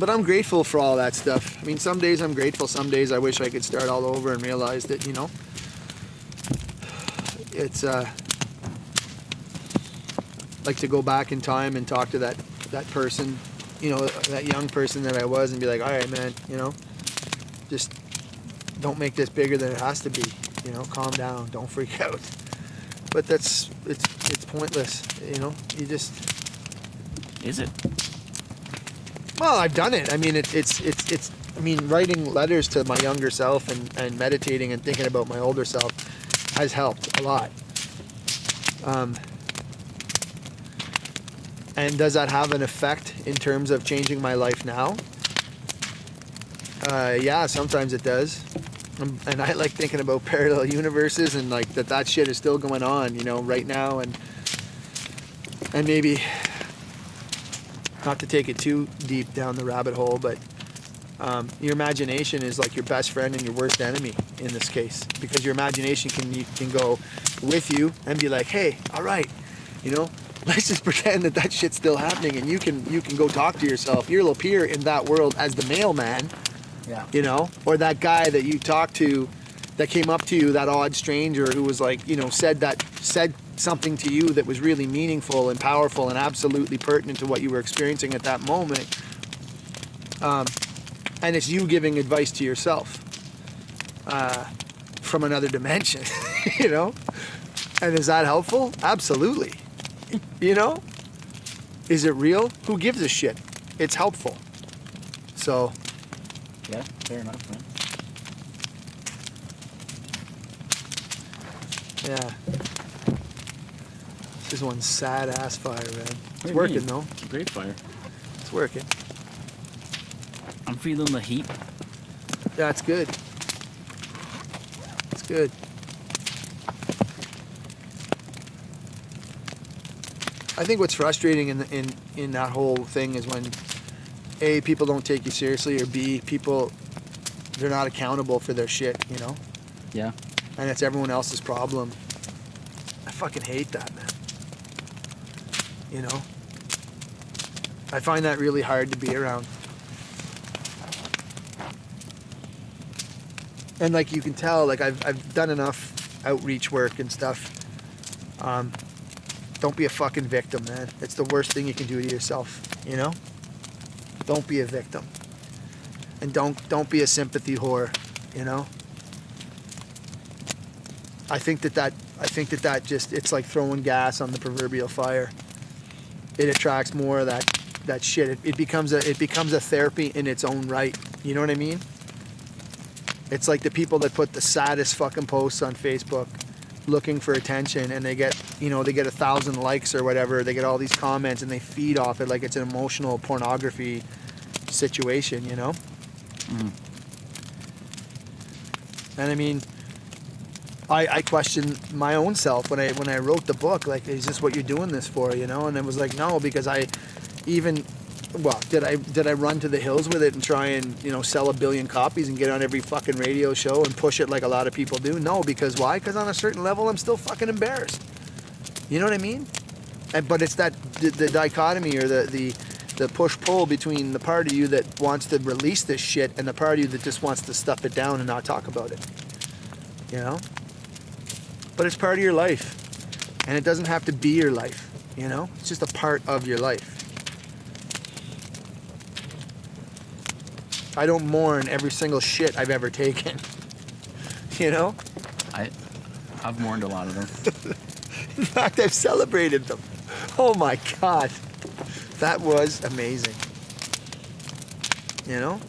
But I'm grateful for all that stuff. I mean, some days I'm grateful, some days I wish I could start all over and realize that, you know, it's like to go back in time and talk to that person, you know, that young person that I was, and be like, all right, man, you know, just don't make this bigger than it has to be, you know, calm down, don't freak out. But it's pointless, you know, you just... Is it? Well, I've done it. I mean, it's I mean, writing letters to my younger self and meditating and thinking about my older self has helped a lot. And does that have an effect in terms of changing my life now? Yeah, sometimes it does. And I like thinking about parallel universes and like that shit is still going on, you know, right now, and maybe not to take it too deep down the rabbit hole, but your imagination is like your best friend and your worst enemy in this case, because your imagination can go with you and be like, hey, all right, you know, let's just pretend that shit's still happening, and you can go talk to yourself. You'll appear in that world as the mailman. Yeah. You know, or that guy that you talked to that came up to you, that odd stranger who was like, you know, said something to you that was really meaningful and powerful and absolutely pertinent to what you were experiencing at that moment. And it's you giving advice to yourself from another dimension, you know? And is that helpful? Absolutely. You know? Is it real? Who gives a shit? It's helpful. So... Yeah, fair enough, man. Yeah. This is one sad ass fire, man. It's working though. It's a great fire. It's working. I'm feeling the heat. Yeah, it's good. It's good. I think what's frustrating in that whole thing is when A, people don't take you seriously, or B, people, they're not accountable for their shit, you know? Yeah. And it's everyone else's problem. I fucking hate that, man. You know? I find that really hard to be around. And like you can tell, like I've done enough outreach work and stuff. Don't be a fucking victim, man. It's the worst thing you can do to yourself, you know? Don't be a victim. And don't be a sympathy whore, you know? I think that just, it's like throwing gas on the proverbial fire. It attracts more of that shit. It becomes a therapy in its own right. You know what I mean? It's like the people that put the saddest fucking posts on Facebook looking for attention, and they get 1,000 likes or whatever. They get all these comments and they feed off it like it's an emotional pornography situation, you know? Mm. And I mean, I questioned my own self when I wrote the book, like, is this what you're doing this for, you know? And it was like, no, because did I run to the hills with it and try and, you know, sell 1 billion copies and get on every fucking radio show and push it like a lot of people do? No, because why? Because on a certain level, I'm still fucking embarrassed. You know what I mean? But it's that the dichotomy, or the push-pull between the part of you that wants to release this shit and the part of you that just wants to stuff it down and not talk about it. You know? But it's part of your life. And it doesn't have to be your life, you know? It's just a part of your life. I don't mourn every single shit I've ever taken. You know? I've mourned a lot of them. In fact, I've celebrated them. Oh my God. That was amazing. You know?